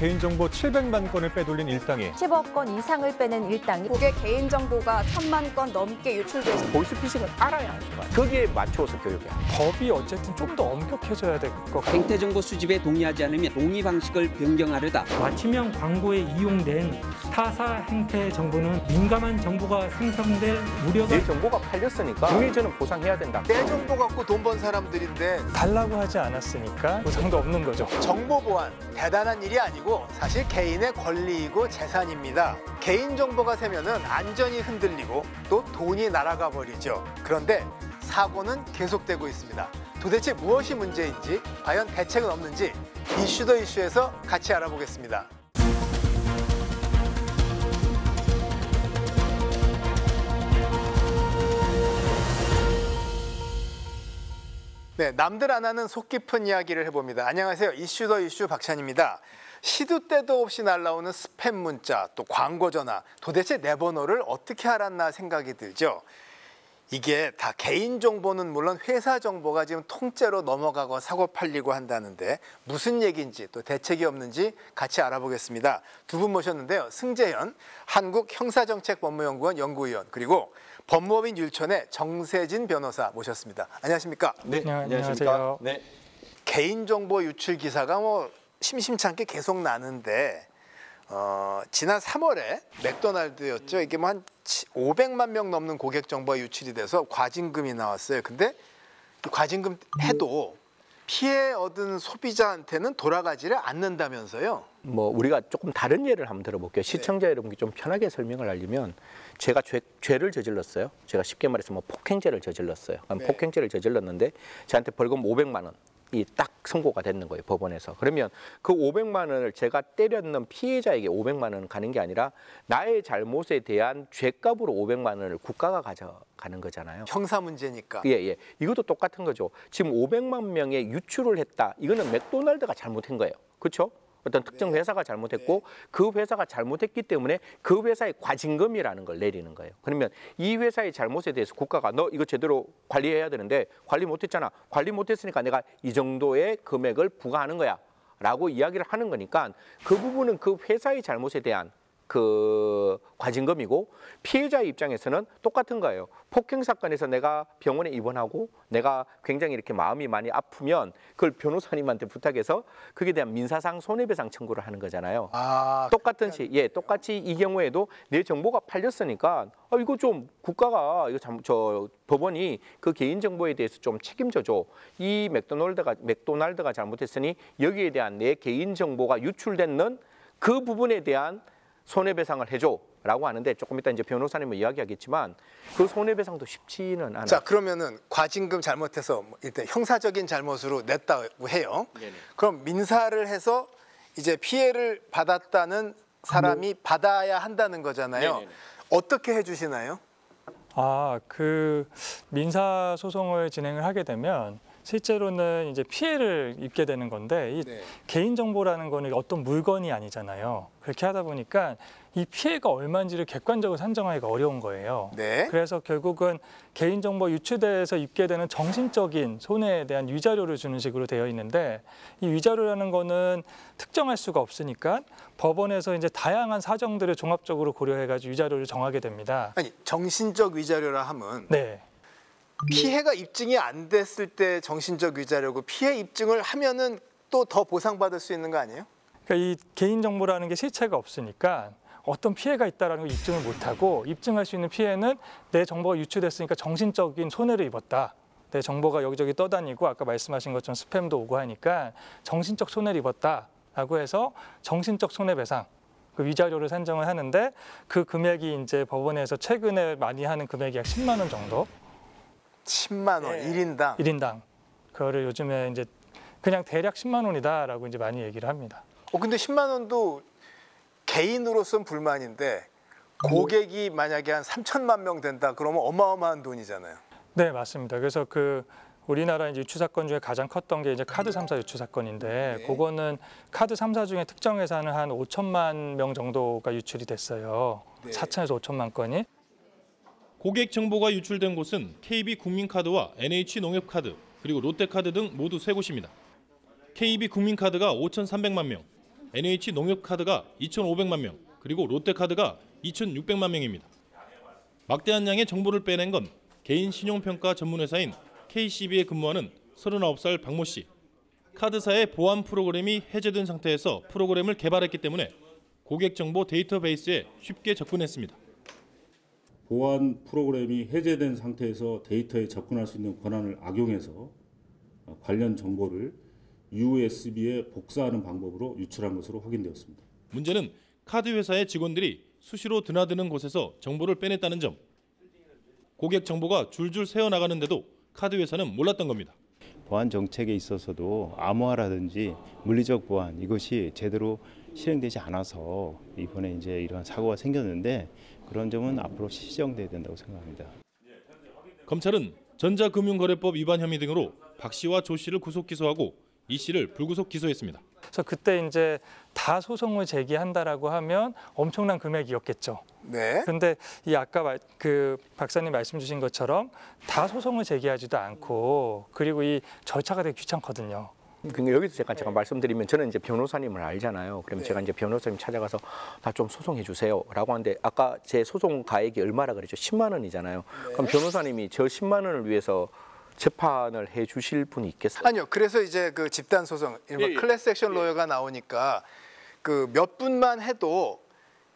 개인정보 700만 건을 빼돌린 일당이 10억 건 이상을 빼낸 일당이 고객 개인정보가 1000만 건 넘게 유출돼서 보이스피싱을 알아야 하는 거야. 거기에 맞춰서 교육해야 돼. 법이 어쨌든 좀 더 엄격해져야 될 것 같아요. 생태정보 수집에 동의하지 않으면 동의 방식을 변경하려다. 맞춤형 광고에 이용된 타사 행태 정보는 민감한 정보가 생성될 우려가 내 정보가 팔렸으니까 당연히 저는 보상해야 된다. 내 정보 갖고 돈 번 사람들인데 달라고 하지 않았으니까 보상도 없는 거죠. 정보 보안 대단한 일이 아니고 사실 개인의 권리이고 재산입니다. 개인정보가 새면은 안전이 흔들리고 또 돈이 날아가 버리죠. 그런데 사고는 계속되고 있습니다. 도대체 무엇이 문제인지, 과연 대책은 없는지 이슈 더 이슈에서 같이 알아보겠습니다. 네, 남들 안 하는 속 깊은 이야기를 해봅니다. 안녕하세요. 이슈 더 이슈 박찬입니다. 시도 때도 없이 날라오는 스팸 문자, 또 광고 전화, 도대체 내 번호를 어떻게 알았나 생각이 들죠. 이게 다 개인정보는 물론 회사 정보가 지금 통째로 넘어가고 사고 팔리고 한다는데 무슨 얘기인지 또 대책이 없는지 같이 알아보겠습니다. 두 분 모셨는데요. 승재현 한국형사정책법무연구원 연구위원, 그리고 법무법인 율촌의 정세진 변호사 모셨습니다. 안녕하십니까? 네, 안녕하세요. 네. 개인정보 유출 기사가 심심찮게 계속 나는데 지난 3월에 맥도날드였죠. 이게 한 500만 명 넘는 고객 정보가 유출이 돼서 과징금이 나왔어요. 근데 이 과징금 해도 피해 얻은 소비자한테는 돌아가지를 않는다면서요? 우리가 조금 다른 예를 한번 들어볼게요. 시청자 여러분께 좀 편하게 설명을 하려면 제가 죄를 저질렀어요. 제가 쉽게 말해서 폭행죄를 저질렀어요. 그럼 네. 폭행죄를 저질렀는데 저한테 벌금 500만 원. 이 딱 선고가 됐는 거예요, 법원에서. 그러면 그 500만 원을 제가 때렸는 피해자에게 500만 원은 가는 게 아니라 나의 잘못에 대한 죄값으로 500만 원을 국가가 가져가는 거잖아요. 형사 문제니까. 예. 이것도 똑같은 거죠. 지금 500만 명의 유출을 했다. 이거는 맥도날드가 잘못한 거예요. 그렇죠? 어떤 특정 회사가 잘못했고 그 회사가 잘못했기 때문에 그 회사의 과징금이라는 걸 내리는 거예요. 그러면 이 회사의 잘못에 대해서 국가가 너 이거 제대로 관리해야 되는데 관리 못했잖아. 관리 못했으니까 내가 이 정도의 금액을 부과하는 거야 라고 이야기를 하는 거니까 그 부분은 그 회사의 잘못에 대한 그 과징금이고, 피해자의 입장에서는 똑같은 거예요. 폭행 사건에서 내가 병원에 입원하고 내가 굉장히 이렇게 마음이 많이 아프면 그걸 변호사님한테 부탁해서 그에 대한 민사상 손해배상 청구를 하는 거잖아요. 똑같은 똑같이 이 경우에도 내 정보가 팔렸으니까 이거 좀 국가가 법원이 그 개인 정보에 대해서 좀 책임져줘. 이 맥도날드가 잘못했으니 여기에 대한 내 개인 정보가 유출되는 그 부분에 대한 손해배상을 해줘라고 하는데, 조금 이따 이제 변호사님은 이야기하겠지만 그 손해배상도 쉽지는 않아요. 자, 그러면은 과징금 잘못해서 일단 형사적인 잘못으로 냈다고 해요. 네네. 그럼 민사를 해서 이제 피해를 받았다는 사람이 받아야 한다는 거잖아요. 네네네. 어떻게 해주시나요? 그 민사 소송을 진행을 하게 되면 실제로는 이제 피해를 입게 되는 건데, 이 개인정보라는 거는 어떤 물건이 아니잖아요. 그렇게 하다 보니까 이 피해가 얼마인지를 객관적으로 산정하기가 어려운 거예요. 네. 그래서 결국은 개인정보 유출돼서 입게 되는 정신적인 손해에 대한 위자료를 주는 식으로 되어 있는데, 이 위자료라는 거는 특정할 수가 없으니까 법원에서 이제 다양한 사정들을 종합적으로 고려해가지고 위자료를 정하게 됩니다. 아니, 정신적 위자료라 하면 네. 피해가 입증이 안 됐을 때 정신적 위자료고, 피해 입증을 하면은 또 더 보상받을 수 있는 거 아니에요? 그러니까 이 개인정보라는 게 실체가 없으니까 어떤 피해가 있다는 걸 입증을 못하고, 입증할 수 있는 피해는 내 정보가 유출됐으니까 정신적인 손해를 입었다. 내 정보가 여기저기 떠다니고 아까 말씀하신 것처럼 스팸도 오고 하니까 정신적 손해를 입었다라고 해서 정신적 손해배상, 그 위자료를 산정을 하는데, 그 금액이 이제 법원에서 최근에 많이 하는 금액이 약 10만 원 정도. 10만 원, 1인당. 1인당. 그거를 요즘에 이제 그냥 대략 10만 원이다라고 이제 많이 얘기를 합니다. 근데 10만 원도 개인으로서는 불만인데 고객이 만약에 한 3천만 명 된다 그러면 어마어마한 돈이잖아요. 네, 맞습니다. 그래서 우리나라 이제 유출 사건 중에 가장 컸던 게 이제 카드 3사 유출 사건인데, 그거는 카드 3사 중에 특정 회사는 한 5천만 명 정도가 유출이 됐어요. 4천에서 5천만 건이. 고객 정보가 유출된 곳은 KB국민카드와 NH농협카드, 그리고 롯데카드 등 모두 3곳입니다. KB국민카드가 5,300만 명, NH농협카드가 2,500만 명, 그리고 롯데카드가 2,600만 명입니다. 막대한 양의 정보를 빼낸 건 개인 신용평가 전문회사인 KCB에 근무하는 39살 박모 씨. 카드사의 보안 프로그램이 해제된 상태에서 프로그램을 개발했기 때문에 고객 정보 데이터베이스에 쉽게 접근했습니다. 보안 프로그램이 해제된 상태에서 데이터에 접근할 수 있는 권한을 악용해서 관련 정보를 USB에 복사하는 방법으로 유출한 것으로 확인되었습니다. 문제는 카드 회사의 직원들이 수시로 드나드는 곳에서 정보를 빼냈다는 점. 고객 정보가 줄줄 새어나가는데도 카드 회사는 몰랐던 겁니다. 보안 정책에 있어서도 암호화라든지 물리적 보안 이것이 제대로 실행되지 않아서 이번에 이제 이런 사고가 생겼는데 그런 점은 앞으로 시정돼야 된다고 생각합니다. 검찰은 전자금융거래법 위반 혐의 등으로 박 씨와 조 씨를 구속 기소하고 이 씨를 불구속 기소했습니다. 그래서 그때 이제 다 소송을 제기한다라고 하면 엄청난 금액이었겠죠. 네. 그런데 이 아까 그 박사님 말씀 주신 것처럼 다 소송을 제기하지도 않고 그리고 이 절차가 되게 귀찮거든요. 그러니까 여기서 제가 말씀드리면 저는 이제 변호사님을 알잖아요. 그러면 네. 제가 이제 변호사님 찾아가서 나 좀 소송해 주세요라고 하는데 아까 제 소송 가액이 얼마라 그랬죠? 10만 원이잖아요. 네. 그럼 변호사님이 저 10만 원을 위해서 재판을 해 주실 분이 있겠어요? 아니요. 그래서 이제 그 집단 소송, 이른바 클래스 액션 로여가 나오니까 그 몇 분만 해도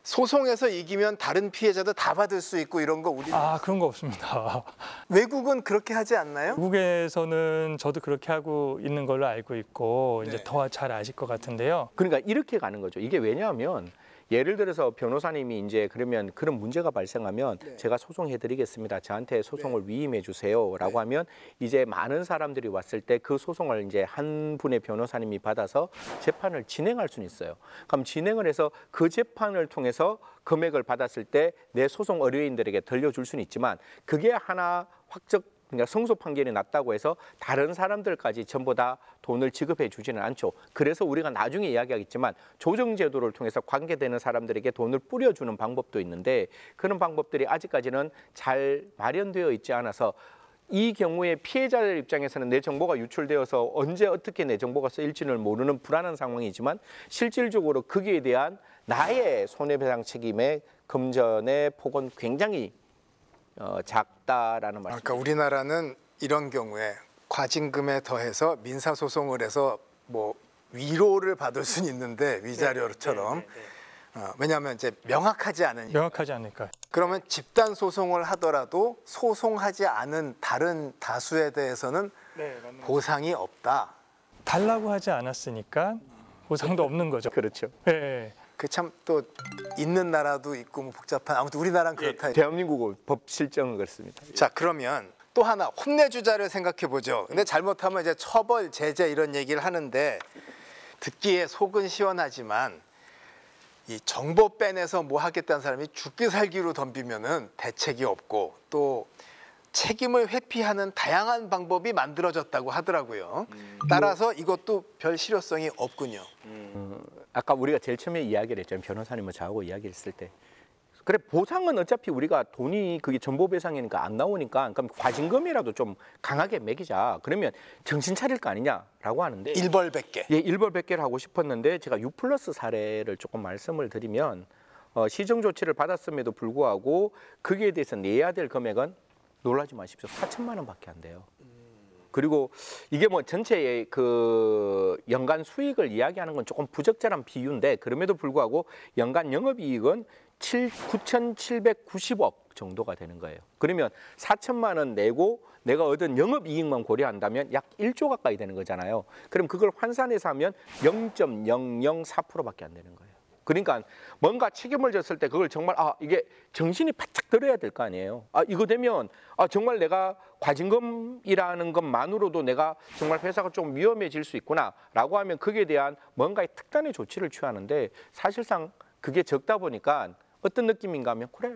소송에서 이기면 다른 피해자도 다 받을 수 있고 이런 거 우리 그런 거 없습니다. 외국은 그렇게 하지 않나요? 미국에서는 저도 그렇게 하고 있는 걸로 알고 있고 이제 네. 더 잘 아실 것 같은데요. 그러니까 이렇게 가는 거죠. 이게 왜냐하면 예를 들어서 변호사님이 이제 그러면 그런 문제가 발생하면 네. 제가 소송해드리겠습니다. 저한테 소송을 위임해 주세요라고 네. 하면 이제 많은 사람들이 왔을 때 그 소송을 이제 한 분의 변호사님이 받아서 재판을 진행할 수는 있어요. 그럼 진행을 해서 그 재판을 통해서 금액을 받았을 때 내 소송 의뢰인들에게 들려줄 수는 있지만 그게 하나 그러니까 승소 판결이 났다고 해서 다른 사람들까지 전부 다 돈을 지급해 주지는 않죠. 그래서 우리가 나중에 이야기하겠지만 조정제도를 통해서 관계되는 사람들에게 돈을 뿌려주는 방법도 있는데 그런 방법들이 아직까지는 잘 마련되어 있지 않아서 이 경우에 피해자들 입장에서는 내 정보가 유출되어서 언제 어떻게 내 정보가 쓰일지를 모르는 불안한 상황이지만 실질적으로 거기에 대한 나의 손해배상 책임의 금전의 폭은 굉장히 작다라는 말씀. 그러니까 우리나라는 이런 경우에 과징금에 더해서 민사소송을 해서 뭐 위로를 받을 수는 있는데 위자료처럼 왜냐하면 이제 명확하지 않으니까. 그러면 집단 소송을 하더라도 소송하지 않은 다른 다수에 대해서는 보상이 없다. 달라고 하지 않았으니까 보상도 없는 거죠. 그렇죠. 네. 그 참 또 있는 나라도 있고 뭐 복잡한 아무튼 우리나라는 그렇다. 대한민국은 법 실정은 그렇습니다. 자 그러면 또 하나 혼내주자를 생각해 보죠. 근데 잘못하면 이제 처벌, 제재 이런 얘기를 하는데 듣기에 속은 시원하지만 이 정보 빼내서 뭐 하겠다는 사람이 죽기 살기로 덤비면은 대책이 없고 또 책임을 회피하는 다양한 방법이 만들어졌다고 하더라고요. 따라서 이것도 별 실효성이 없군요. 아까 우리가 제일 처음에 이야기를 했잖아요. 변호사님을 저하고 이야기를 했을 때. 그래 보상은 어차피 우리가 돈이 그게 전보배상이니까 안 나오니까 그럼 과징금이라도 좀 강하게 매기자. 그러면 정신 차릴 거 아니냐라고 하는데 일벌백계. 예, 일벌백계를 하고 싶었는데 제가 U+ 사례를 조금 말씀을 드리면 시정 조치를 받았음에도 불구하고 거기에 대해서 내야 될 금액은 놀라지 마십시오. 4천만 원밖에 안 돼요. 그리고 이게 뭐 전체의 그 연간 수익을 이야기하는 건 조금 부적절한 비유인데 그럼에도 불구하고 연간 영업이익은 9,790억 정도가 되는 거예요. 그러면 4천만 원 내고 내가 얻은 영업이익만 고려한다면 약 1조 가까이 되는 거잖아요. 그럼 그걸 환산해서 하면 0.004%밖에 안 되는 거예요. 그러니까 뭔가 책임을 졌을 때 그걸 정말 이게 정신이 바짝 들어야 될 거 아니에요. 이거 되면 정말 내가 과징금이라는 것만으로도 내가 정말 회사가 좀 위험해질 수 있구나라고 하면 거기에 대한 뭔가의 특단의 조치를 취하는데 사실상 그게 적다 보니까 어떤 느낌인가 하면 그래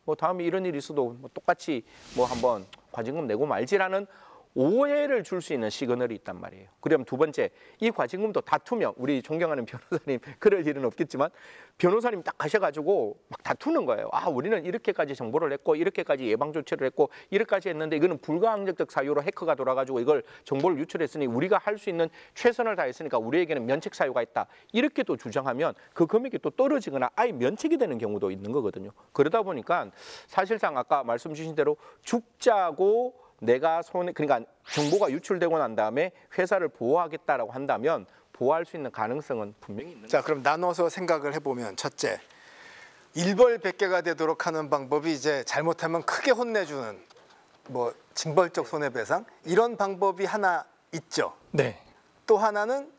뭐 다음에 이런 일이 있어도 뭐 똑같이 뭐 한번 과징금 내고 말지라는 오해를 줄 수 있는 시그널이 있단 말이에요. 그럼 두 번째, 이 과징금도 다투면 우리 존경하는 변호사님 그럴 일은 없겠지만 변호사님 딱 가셔가지고 막 다투는 거예요. 아, 우리는 이렇게까지 정보를 했고 이렇게까지 예방 조치를 했고 이렇게까지 했는데 이거는 불가항력적 사유로 해커가 돌아가지고 이걸 정보를 유출했으니 우리가 할 수 있는 최선을 다했으니까 우리에게는 면책 사유가 있다. 이렇게 또 주장하면 그 금액이 또 떨어지거나 아예 면책이 되는 경우도 있는 거거든요. 그러다 보니까 사실상 아까 말씀 주신 대로 죽자고 내가 그러니까 정보가 유출되고 난 다음에 회사를 보호하겠다라고 한다면 보호할 수 있는 가능성은 분명히 있는 거죠. 자, 그럼 나눠서 생각을 해보면 첫째, 일벌백계가 되도록 하는 방법이 이제 잘못하면 크게 혼내주는 뭐 징벌적 손해배상 이런 방법이 하나 있죠. 네. 또 하나는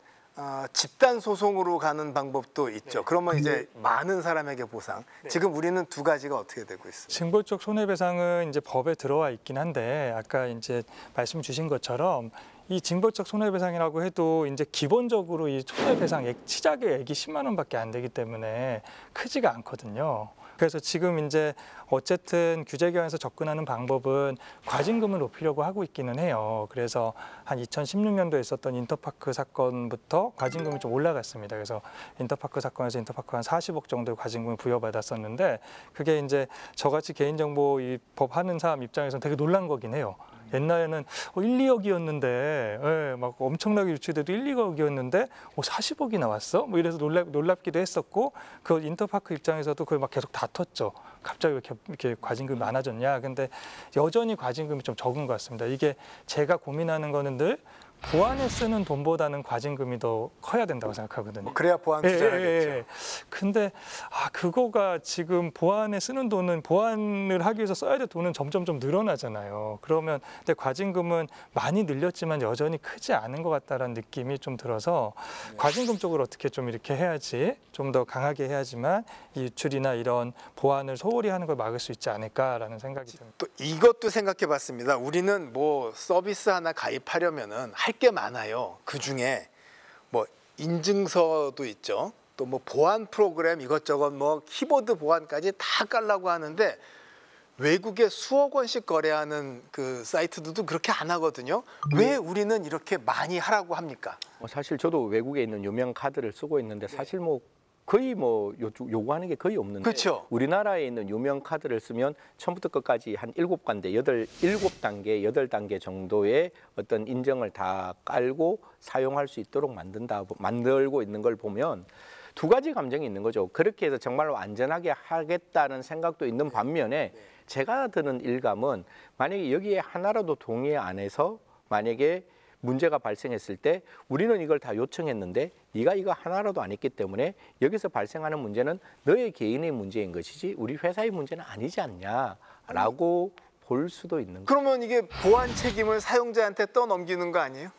집단 소송으로 가는 방법도 있죠. 그러면 이제 많은 사람에게 보상. 지금 우리는 두 가지가 어떻게 되고 있어요? 징벌적 손해배상은 이제 법에 들어와 있긴 한데 아까 이제 말씀 주신 것처럼 이 징벌적 손해배상이라고 해도 이제 기본적으로 이 손해배상 시작액이 10만 원밖에 안 되기 때문에 크지가 않거든요. 그래서 지금 이제 어쨌든 규제 개혁에서 접근하는 방법은 과징금을 높이려고 하고 있기는 해요. 그래서 한 2016년도에 있었던 인터파크 사건부터 과징금이 좀 올라갔습니다. 그래서 인터파크 사건에서 인터파크 한 40억 정도의 과징금을 부여받았었는데 그게 이제 저같이 개인정보 이 법 하는 사람 입장에서는 되게 놀란 거긴 해요. 옛날에는 1, 2억이었는데 예, 막 엄청나게 유출돼도 1, 2억이었는데 40억이 나왔어? 뭐 이래서 놀랍기도 했었고 그 인터파크 입장에서도 그걸 막 계속 다퉜죠. 갑자기 왜 이렇게 과징금이 많아졌냐. 근데 여전히 과징금이 좀 적은 것 같습니다. 이게 제가 고민하는 거는 늘 보안에 쓰는 돈보다는 과징금이 더 커야 된다고 생각하거든요. 그래야 보안 투자하겠죠. 근데 그거가 지금 보안에 쓰는 돈은 보안을 하기 위해서 써야 될 돈은 점점 좀 늘어나잖아요. 그러면 근데 과징금은 많이 늘렸지만 여전히 크지 않은 것 같다라는 느낌이 좀 들어서 과징금 쪽을 어떻게 좀 이렇게 해야지 좀 더 강하게 해야지만 이 유출이나 이런 보안을 소홀히 하는 걸 막을 수 있지 않을까라는 생각이 듭니다. 또 이것도 생각해봤습니다. 우리는 뭐 서비스 하나 가입하려면은 할 게 많아요. 그 중에 뭐 인증서도 있죠. 또 뭐 보안 프로그램 이것저것 뭐 키보드 보안까지 다 깔라고 하는데 외국에 수억 원씩 거래하는 그 사이트들도 그렇게 안 하거든요. 왜 우리는 이렇게 많이 하라고 합니까? 사실 저도 외국에 있는 유명 카드를 쓰고 있는데 사실 뭐 거의 뭐 요구하는 게 거의 없는데 그렇죠. 우리나라에 있는 유명 카드를 쓰면 처음부터 끝까지 한 7단계, 7단계, 8단계 정도의 어떤 인정을 다 깔고 사용할 수 있도록 만들고 있는 걸 보면 두 가지 감정이 있는 거죠. 그렇게 해서 정말로 안전하게 하겠다는 생각도 있는 반면에 제가 드는 일감은 만약에 여기에 하나라도 동의 안 해서 만약에 문제가 발생했을 때 우리는 이걸 다 요청했는데 네가 이거 하나라도 안 했기 때문에 여기서 발생하는 문제는 너의 개인의 문제인 것이지 우리 회사의 문제는 아니지 않냐라고 볼 수도 있는 거죠. 그러면 이게 보안 책임을 사용자한테 떠넘기는 거 아니에요?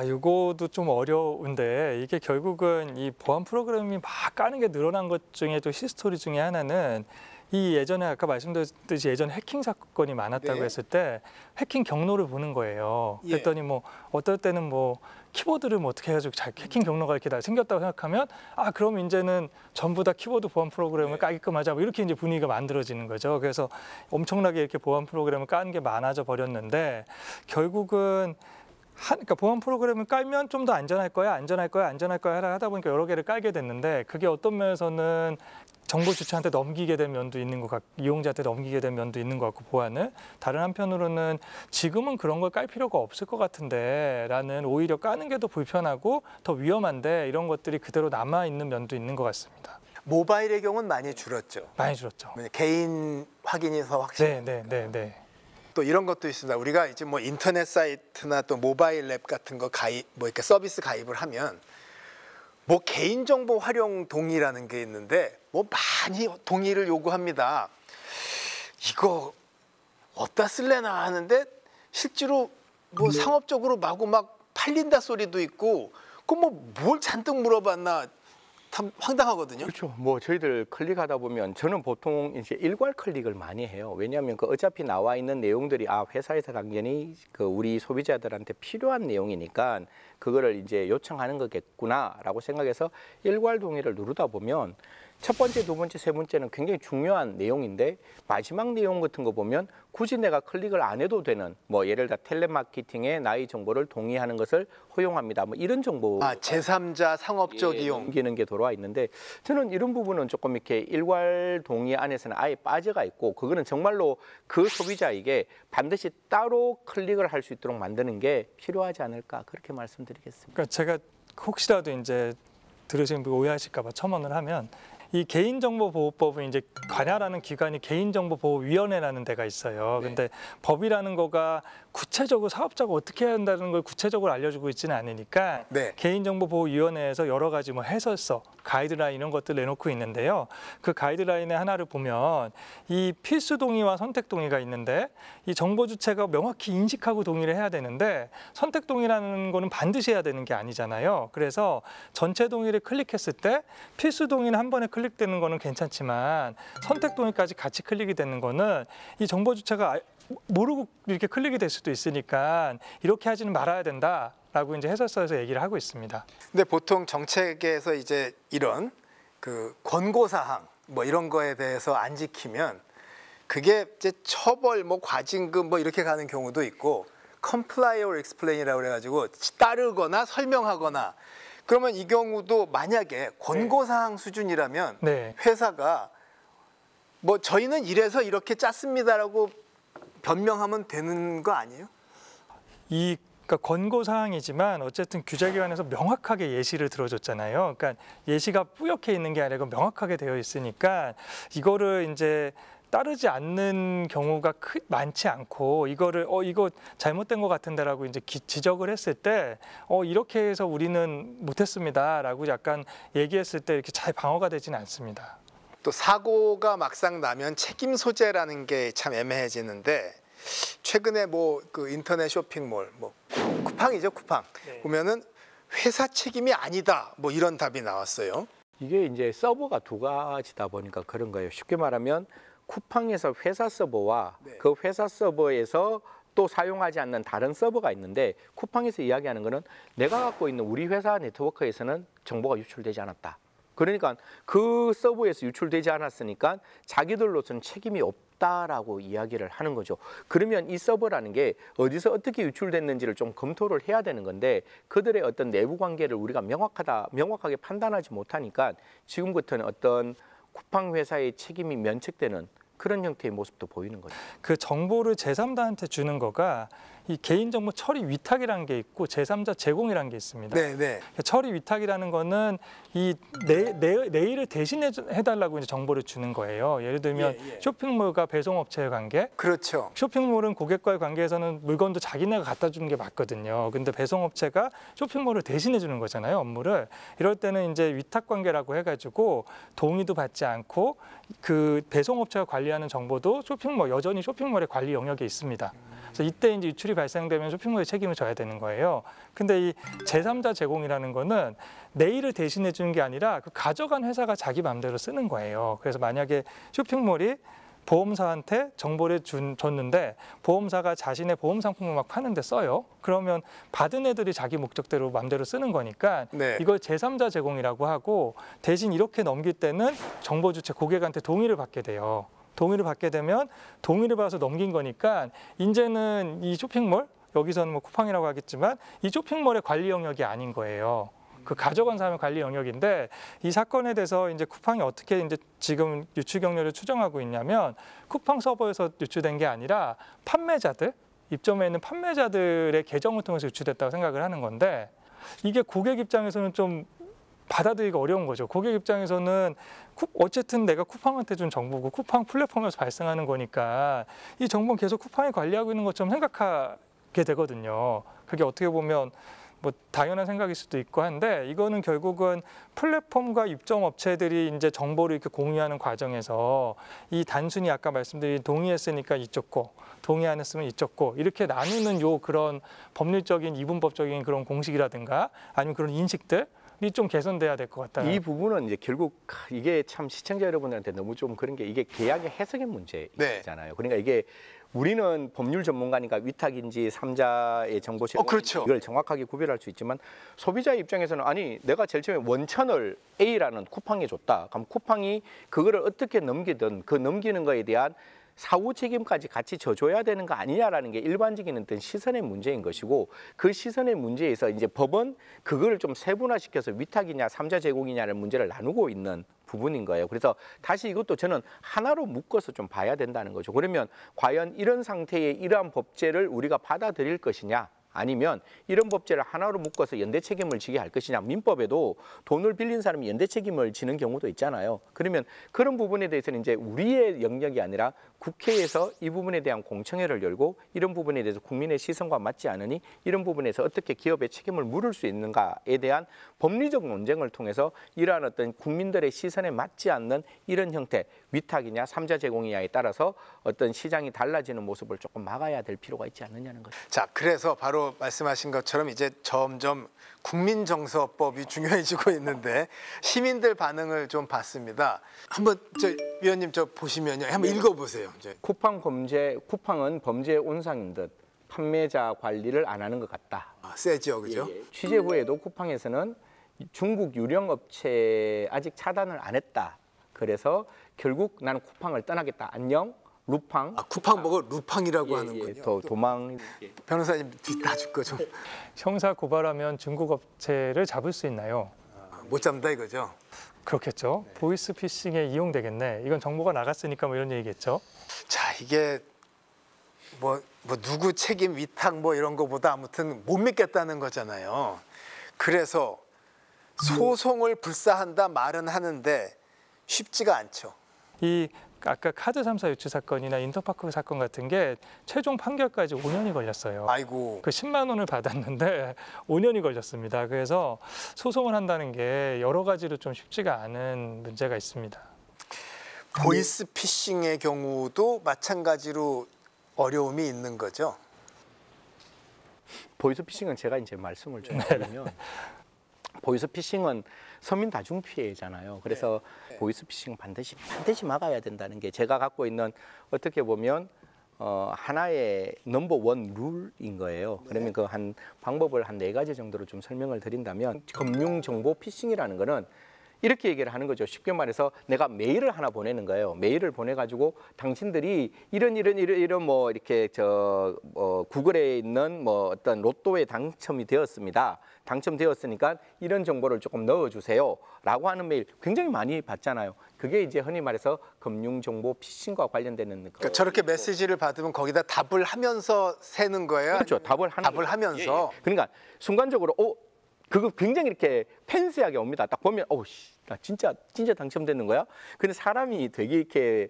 이거도 좀 어려운데 이게 결국은 이 보안 프로그램이 막 까는 게 늘어난 것 중에 또 히스토리 중에 하나는 이 예전에 아까 말씀드렸듯이 예전 해킹 사건이 많았다고 했을 때 해킹 경로를 보는 거예요. 그랬더니 뭐 어떨 때는 뭐 키보드를 뭐 어떻게 해가지고 해킹 경로가 이렇게 다 생겼다고 생각하면 그럼 이제는 전부 다 키보드 보안 프로그램을 까게끔 하자 뭐 이렇게 이제 분위기가 만들어지는 거죠. 그래서 엄청나게 이렇게 보안 프로그램을 까는 게 많아져 버렸는데 결국은 그러니까 보안 프로그램을 깔면 좀 더 안전할 거야 하다 보니까 여러 개를 깔게 됐는데 그게 어떤 면에서는 정보 주체한테 넘기게 된 면도 있는 것 같고 이용자한테 넘기게 된 면도 있는 것 같고 보안을 다른 한편으로는 지금은 그런 걸 깔 필요가 없을 것 같은데 라는 오히려 까는 게 더 불편하고 더 위험한데 이런 것들이 그대로 남아있는 면도 있는 것 같습니다. 모바일의 경우는 많이 줄었죠. 많이 줄었죠. 개인 확인이 더 확실히. 네. 또 이런 것도 있습니다. 우리가 이제 뭐 인터넷 사이트나 또 모바일 앱 같은 거 뭐 이렇게 서비스 가입을 하면 뭐 개인정보 활용 동의라는 게 있는데 뭐 많이 동의를 요구합니다. 이거 어디다 쓸래나 하는데 실제로 뭐 상업적으로 마구 막 팔린다 소리도 있고 그 뭐 뭘 잔뜩 물어봤나 참 황당하거든요. 그렇죠. 뭐 저희들 클릭하다 보면 저는 보통 이제 일괄 클릭을 많이 해요. 왜냐하면 그 어차피 나와 있는 내용들이 회사에서 당연히 그 우리 소비자들한테 필요한 내용이니까 그거를 이제 요청하는 거겠구나라고 생각해서 일괄 동의를 누르다 보면 첫 번째, 두 번째, 세 번째는 굉장히 중요한 내용인데 마지막 내용 같은 거 보면 굳이 내가 클릭을 안 해도 되는 뭐 예를 들어 텔레마케팅에 나의 정보를 동의하는 것을 허용합니다. 뭐 이런 정보 제3자 상업적 이용 넘기는 게 들어와 있는데 저는 이런 부분은 조금 이렇게 일괄 동의 안에서는 아예 빠져가 있고 그거는 정말로 그 소비자에게 반드시 따로 클릭을 할 수 있도록 만드는 게 필요하지 않을까 그렇게 말씀드리겠습니다. 그러니까 제가 혹시라도 이제 들으시는 분 오해하실까 봐 첨언을 하면 이 개인정보보호법은 이제 관할하는 기관이 개인정보보호위원회라는 데가 있어요. 근데 법이라는 거가 구체적으로 사업자가 어떻게 해야 한다는 걸 구체적으로 알려주고 있지는 않으니까 개인정보보호위원회에서 여러 가지 뭐 해설서, 가이드라인 이런 것들 내놓고 있는데요. 그 가이드라인의 하나를 보면 이 필수 동의와 선택 동의가 있는데 이 정보 주체가 명확히 인식하고 동의를 해야 되는데 선택 동의라는 거는 반드시 해야 되는 게 아니잖아요. 그래서 전체 동의를 클릭했을 때 필수 동의는 한 번에 클릭되는 거는 괜찮지만 선택 동의까지 같이 클릭이 되는 거는 이 정보 주체가 모르고 이렇게 클릭이 될 수도 있으니까 이렇게 하지는 말아야 된다라고 이제 해설서에서 얘기를 하고 있습니다. 근데 보통 정책에서 이제 이런 그 권고 사항 뭐 이런 거에 대해서 안 지키면 그게 이제 처벌 뭐 과징금 뭐 이렇게 가는 경우도 있고 comply or explain이라고 그래 가지고 따르거나 설명하거나 그러면 이 경우도 만약에 권고 사항 수준이라면 회사가 뭐 저희는 이래서 이렇게 짰습니다라고 변명하면 되는 거 아니에요? 그러니까 권고 사항이지만 어쨌든 규제기관에서 명확하게 예시를 들어줬잖아요. 그러니까 예시가 뿌옇게 있는 게 아니고 명확하게 되어 있으니까 이거를 이제 따르지 않는 경우가 많지 않고 이거를 이거 잘못된 것 같은데라고 이제 지적을 했을 때 이렇게 해서 우리는 못했습니다라고 약간 얘기했을 때 이렇게 잘 방어가 되지는 않습니다. 또 사고가 막상 나면 책임 소재라는 게 참 애매해지는데 최근에 뭐 그 인터넷 쇼핑몰 뭐 쿠팡이죠 쿠팡 보면은 회사 책임이 아니다 뭐 이런 답이 나왔어요. 이게 이제 서버가 두 가지다 보니까 그런 거예요. 쉽게 말하면 쿠팡에서 회사 서버와 그 회사 서버에서 또 사용하지 않는 다른 서버가 있는데 쿠팡에서 이야기하는 거는 내가 갖고 있는 우리 회사 네트워크에서는 정보가 유출되지 않았다. 그러니까 그 서버에서 유출되지 않았으니까 자기들로서는 책임이 없다라고 이야기를 하는 거죠. 그러면 이 서버라는 게 어디서 어떻게 유출됐는지를 좀 검토를 해야 되는 건데 그들의 어떤 내부 관계를 우리가 명확하게 판단하지 못하니까 지금부터는 어떤 쿠팡 회사의 책임이 면책되는 그런 형태의 모습도 보이는 거죠. 그 정보를 제3자한테 주는 거가 이 개인정보 처리 위탁이라는 게 있고 제3자 제공이라는 게 있습니다. 처리 위탁이라는 거는 이 내 일을 대신해달라고 이제 정보를 주는 거예요. 예를 들면 쇼핑몰과 배송업체의 관계. 그렇죠. 쇼핑몰은 고객과의 관계에서는 물건도 자기네가 갖다 주는 게 맞거든요. 근데 배송업체가 쇼핑몰을 대신해 주는 거잖아요, 업무를. 이럴 때는 이제 위탁 관계라고 해가지고 동의도 받지 않고 그 배송업체가 관리하는 정보도 여전히 쇼핑몰의 관리 영역에 있습니다. 그래서 이때 이제 유출이 발생되면 쇼핑몰의 책임을 져야 되는 거예요. 근데 이 제3자 제공이라는 거는 내 일을 대신해 주는 게 아니라 그 가져간 회사가 자기 마음대로 쓰는 거예요. 그래서 만약에 쇼핑몰이 보험사한테 정보를 줬는데 보험사가 자신의 보험 상품을 막 파는데 써요. 그러면 받은 애들이 자기 목적대로 마음대로 쓰는 거니까 이걸 제3자 제공이라고 하고 대신 이렇게 넘길 때는 정보 주체 고객한테 동의를 받게 돼요. 동의를 받게 되면 동의를 받아서 넘긴 거니까 이제는 이 쇼핑몰, 여기서는 뭐 쿠팡이라고 하겠지만 이 쇼핑몰의 관리 영역이 아닌 거예요. 그 가져간 사람의 관리 영역인데 이 사건에 대해서 이제 쿠팡이 어떻게 이제 지금 유출 경로를 추정하고 있냐면 쿠팡 서버에서 유출된 게 아니라 판매자들, 입점에 있는 판매자들의 계정을 통해서 유출됐다고 생각을 하는 건데 이게 고객 입장에서는 좀 받아들이기가 어려운 거죠. 고객 입장에서는 어쨌든 내가 쿠팡한테 준 정보고 쿠팡 플랫폼에서 발생하는 거니까 이 정보는 계속 쿠팡이 관리하고 있는 것처럼 생각하게 되거든요. 그게 어떻게 보면 뭐 당연한 생각일 수도 있고 한데 이거는 결국은 플랫폼과 입점 업체들이 이제 정보를 이렇게 공유하는 과정에서 이 단순히 아까 말씀드린 동의했으니까 이쪽 거, 동의 안 했으면 이쪽 거 이렇게 나누는 그런 법률적인 이분법적인 그런 공식이라든가 아니면 그런 인식들 이 좀 개선돼야 될 것 같아요. 이 부분은 이제 결국 이게 참 시청자 여러분들한테 너무 좀 그런 게 이게 계약의 해석의 문제잖아요. 그러니까 이게 우리는 법률 전문가니까 위탁인지 삼자의 정보 제공 그렇죠. 이걸 정확하게 구별할 수 있지만 소비자의 입장에서는 아니 내가 제일 처음에 원천을 A라는 쿠팡에 줬다. 그럼 쿠팡이 그거를 어떻게 넘기든 그 넘기는 거에 대한 사후 책임까지 같이 져줘야 되는 거 아니냐라는 게 일반적인 어떤 시선의 문제인 것이고 그 시선의 문제에서 이제 법은 그거를 좀 세분화시켜서 위탁이냐 삼자 제공이냐는 문제를 나누고 있는 부분인 거예요. 그래서 다시 이것도 저는 하나로 묶어서 좀 봐야 된다는 거죠. 그러면 과연 이런 상태의 이러한 법제를 우리가 받아들일 것이냐 아니면 이런 법제를 하나로 묶어서 연대 책임을 지게 할 것이냐. 민법에도 돈을 빌린 사람이 연대 책임을 지는 경우도 있잖아요. 그러면 그런 부분에 대해서는 이제 우리의 영역이 아니라 국회에서 이 부분에 대한 공청회를 열고 이런 부분에 대해서 국민의 시선과 맞지 않으니 이런 부분에서 어떻게 기업의 책임을 물을 수 있는가에 대한 법리적 논쟁을 통해서 이러한 어떤 국민들의 시선에 맞지 않는 이런 형태 위탁이냐 삼자 제공이냐에 따라서 어떤 시장이 달라지는 모습을 조금 막아야 될 필요가 있지 않느냐는 거죠. 자, 그래서 바로 말씀하신 것처럼 이제 점점 국민정서법이 중요해지고 있는데 시민들 반응을 좀 봤습니다. 한번 위원님 보시면요, 한번 읽어보세요. 쿠팡은 범죄 온상인 듯 판매자 관리를 안 하는 것 같다. 세죠, 그죠? 예. 취재 후에도 쿠팡에서는 중국 유령 업체 아직 차단을 안 했다. 그래서 결국 나는 쿠팡을 떠나겠다. 안녕. 루팡. 쿠팡 보고 루팡이라고 하는군요. 도망. 변호사님 뒷다줄 거 좀. 형사 고발하면 중국 업체를 잡을 수 있나요? 못 잡는다 이거죠? 그렇겠죠. 네. 보이스피싱에 이용되겠네. 이건 정보가 나갔으니까 뭐 이런 얘기겠죠. 자, 이게 뭐 누구 책임 위탁 뭐 이런 거보다 아무튼 못 믿겠다는 거잖아요. 그래서 소송을 불사한다 말은 하는데 쉽지가 않죠. 이 아까 카드 3사 유출 사건이나 인터파크 사건 같은 게 최종 판결까지 5년이 걸렸어요. 아이고. 그 10만 원을 받았는데 5년이 걸렸습니다. 그래서 소송을 한다는 게 여러 가지로 좀 쉽지가 않은 문제가 있습니다. 보이스피싱의 경우도 마찬가지로 어려움이 있는 거죠? 보이스피싱은 제가 이제 말씀을 좀 드리면 보이스피싱은 서민 다중 피해잖아요. 그래서 보이스피싱 반드시 막아야 된다는 게 제가 갖고 있는 어떻게 보면 하나의 넘버원 룰인 거예요. 그러면 그 한 방법을 한 4가지 정도로 좀 설명을 드린다면 금융정보 피싱이라는 거는 이렇게 얘기를 하는 거죠. 쉽게 말해서 내가 메일을 하나 보내는 거예요. 메일을 보내가지고 당신들이 이런 뭐 이렇게 구글에 있는 뭐 어떤 로또에 당첨이 되었습니다. 당첨되었으니까 이런 정보를 조금 넣어주세요라고 하는 메일 굉장히 많이 받잖아요. 그게 이제 흔히 말해서 금융정보 피싱과 관련되는. 그러니까 저렇게 메시지를 받으면 거기다 답을 하면서 새는 거예요? 그렇죠. 답을 하면서. 예. 그러니까 순간적으로 그거 굉장히 이렇게 팬시하게 옵니다. 딱 보면 나 진짜 당첨되는 거야? 근데 사람이 되게 이렇게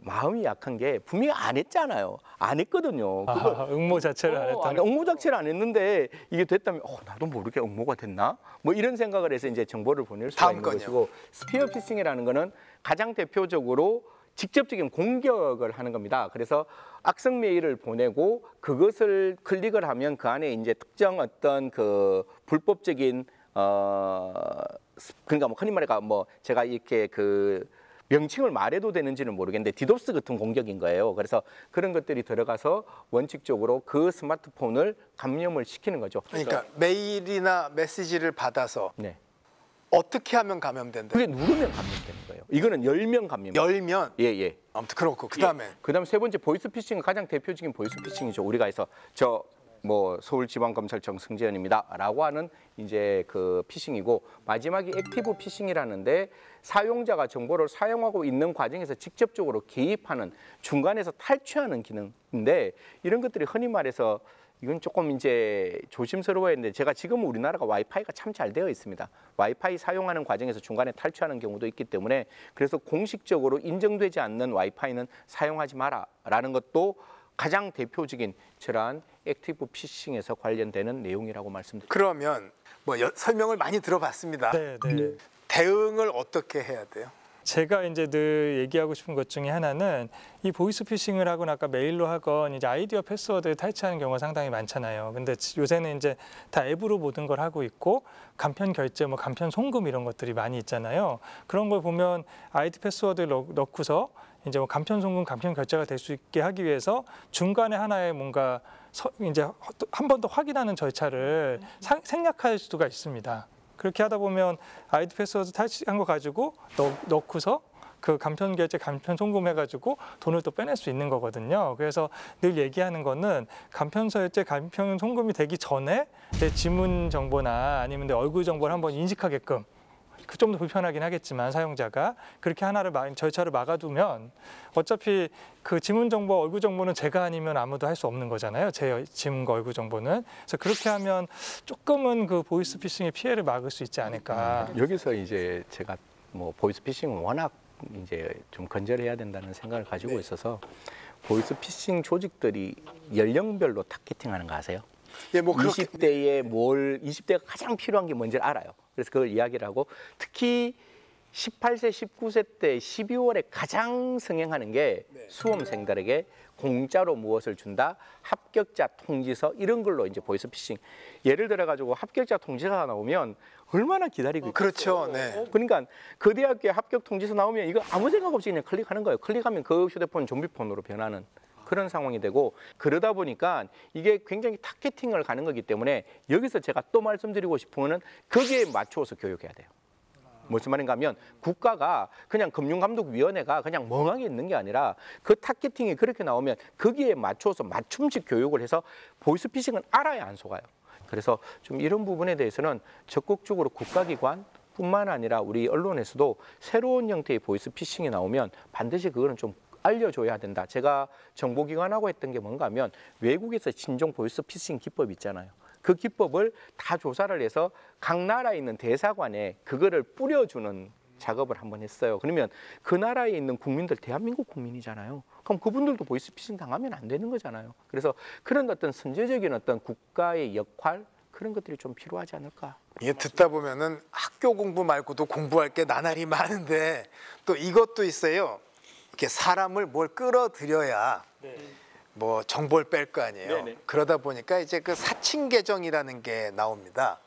마음이 약한 게 분명히 안 했잖아요. 안 했거든요. 응모 자체를 안 했다. 응모 자체를 안 했는데 이게 됐다면 나도 모르게 응모가 됐나? 뭐 이런 생각을 해서 이제 정보를 보낼 수가 있는 것이고 스피어 피싱이라는 거는 가장 대표적으로 직접적인 공격을 하는 겁니다. 그래서 악성 메일을 보내고 그것을 클릭을 하면 그 안에 이제 특정 어떤 그 불법적인 그러니까 뭐 흔히 말해가 뭐 제가 이렇게 그 명칭을 말해도 되는지는 모르겠는데 디도스 같은 공격인 거예요. 그래서 그런 것들이 들어가서 원칙적으로 그 스마트폰을 감염을 시키는 거죠. 그러니까 메일이나 메시지를 받아서 어떻게 하면 감염된다? 그게 누르면 감염되는 거예요. 이거는 열면 감염. 열면? 예. 아무튼 그렇고 그다음에 그다음 세 번째 보이스피싱은 가장 대표적인 보이스피싱이죠. 우리가 해서 뭐 서울지방검찰청 승재현입니다라고 하는 이제 그 피싱이고 마지막이 액티브 피싱이라는데 사용자가 정보를 사용하고 있는 과정에서 직접적으로 개입하는 중간에서 탈취하는 기능인데 이런 것들이 흔히 말해서 이건 조금 이제 조심스러워야 했는데 제가 지금 우리나라가 와이파이가 참 잘 되어 있습니다. 와이파이 사용하는 과정에서 중간에 탈취하는 경우도 있기 때문에 그래서 공식적으로 인정되지 않는 와이파이는 사용하지 마라라는 것도 가장 대표적인 저러한 액티브 피싱에서 관련되는 내용이라고 말씀드립니다. 그러면 뭐 설명을 많이 들어봤습니다. 네. 대응을 어떻게 해야 돼요? 제가 이제 늘 얘기하고 싶은 것 중에 하나는 이 보이스피싱을 하거나 아까 메일로 하건 이제 아이디어 패스워드를 탈취하는 경우가 상당히 많잖아요. 근데 요새는 이제 다 앱으로 모든 걸 하고 있고 간편 결제, 뭐 간편 송금 이런 것들이 많이 있잖아요. 그런 걸 보면 아이디 패스워드를 넣고서 이제 뭐 간편 송금, 간편 결제가 될 수 있게 하기 위해서 중간에 하나의 뭔가 이제 한 번 더 확인하는 절차를 생략할 수가 있습니다. 그렇게 하다 보면 아이디 패스워드 탈취한 거 가지고 넣고서 그 간편 결제, 간편 송금해가지고 돈을 또 빼낼 수 있는 거거든요. 그래서 늘 얘기하는 거는 간편 결제, 간편 송금이 되기 전에 내 지문 정보나 아니면 내 얼굴 정보를 한번 인식하게끔, 그 좀 더 불편하긴 하겠지만 사용자가 그렇게 하나를 절차를 막아두면 어차피 그 지문 정보, 얼굴 정보는 제가 아니면 아무도 할 수 없는 거잖아요. 제 지문과 얼굴 정보는. 그래서 그렇게 하면 조금은 그 보이스피싱의 피해를 막을 수 있지 않을까. 여기서 이제 제가 뭐 보이스피싱은 워낙 이제 좀 건절해야 된다는 생각을 가지고 있어서 보이스피싱 조직들이 연령별로 타겟팅하는 거 아세요? 예, 뭐 20대에 20대가 가장 필요한 게 뭔지를 알아요. 그래서 그걸 이야기를 하고 특히 18세, 19세 때 12월에 가장 성행하는 게 수험생들에게 공짜로 무엇을 준다, 합격자 통지서 이런 걸로 이제 보이스피싱. 예를 들어 가지고 합격자 통지서가 나오면 얼마나 기다리고 있겠어요. 그렇죠. 네. 그러니까 그 대학교에 합격 통지서 나오면 이거 아무 생각 없이 그냥 클릭하는 거예요. 클릭하면 그 휴대폰 좀비폰으로 변하는 그런 상황이 되고, 그러다 보니까 이게 굉장히 타겟팅을 가는 거기 때문에 여기서 제가 또 말씀드리고 싶은 거는 거기에 맞추어서 교육해야 돼요. 무슨 말인가 하면 국가가 그냥 금융감독위원회가 그냥 멍하게 있는 게 아니라 그 타겟팅이 그렇게 나오면 거기에 맞추어서 맞춤식 교육을 해서 보이스피싱은 알아야 안 속아요. 그래서 좀 이런 부분에 대해서는 적극적으로 국가기관 뿐만 아니라 우리 언론에서도 새로운 형태의 보이스피싱이 나오면 반드시 그거는 좀 알려줘야 된다. 제가 정보기관하고 했던 게 뭔가 하면 외국에서 진정 보이스피싱 기법 있잖아요. 그 기법을 다 조사를 해서 각 나라에 있는 대사관에 그거를 뿌려주는 작업을 한번 했어요. 그러면 그 나라에 있는 국민들, 대한민국 국민이잖아요. 그럼 그분들도 보이스피싱 당하면 안 되는 거잖아요. 그래서 그런 어떤 선제적인 어떤 국가의 역할, 그런 것들이 좀 필요하지 않을까. 예, 듣다 보면은 학교 공부 말고도 공부할 게 나날이 많은데 또 이것도 있어요. 이렇게 사람을 뭘 끌어들여야 뭐 정보를 뺄 거 아니에요. 그러다 보니까 이제 그 사칭 계정이라는 게 나옵니다.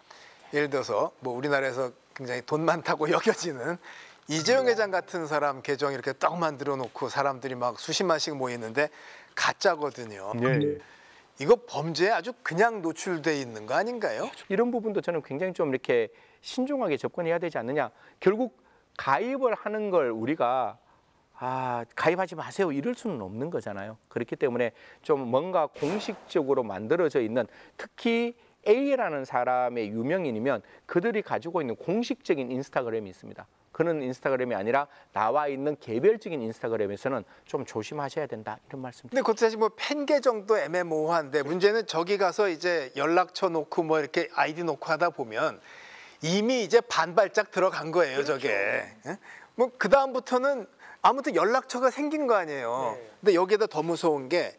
예를 들어서 뭐 우리나라에서 굉장히 돈 많다고 여겨지는 이재용 회장 같은 사람 계정 이렇게 딱 만들어 놓고 사람들이 막 수십만씩 모이는데 가짜거든요. 이거 범죄에 아주 그냥 노출돼 있는 거 아닌가요? 이런 부분도 저는 굉장히 좀 이렇게 신중하게 접근해야 되지 않느냐. 결국 가입을 하는 걸 우리가 가입하지 마세요 이럴 수는 없는 거잖아요. 그렇기 때문에 좀 뭔가 공식적으로 만들어져 있는, 특히 A라는 사람의 유명인이면 그들이 가지고 있는 공식적인 인스타그램이 있습니다. 그런 인스타그램이 아니라 나와 있는 개별적인 인스타그램에서는 좀 조심하셔야 된다, 이런 말씀. 근데 그것도 사실 뭐 팬 계정도 애매모호한데 문제는 저기 가서 이제 연락처 놓고 뭐 이렇게 아이디 놓고 하다 보면 이미 이제 반발짝 들어간 거예요. 저게. 뭐 그 다음부터는 아무튼 연락처가 생긴 거 아니에요. 근데 여기에다 더 무서운 게,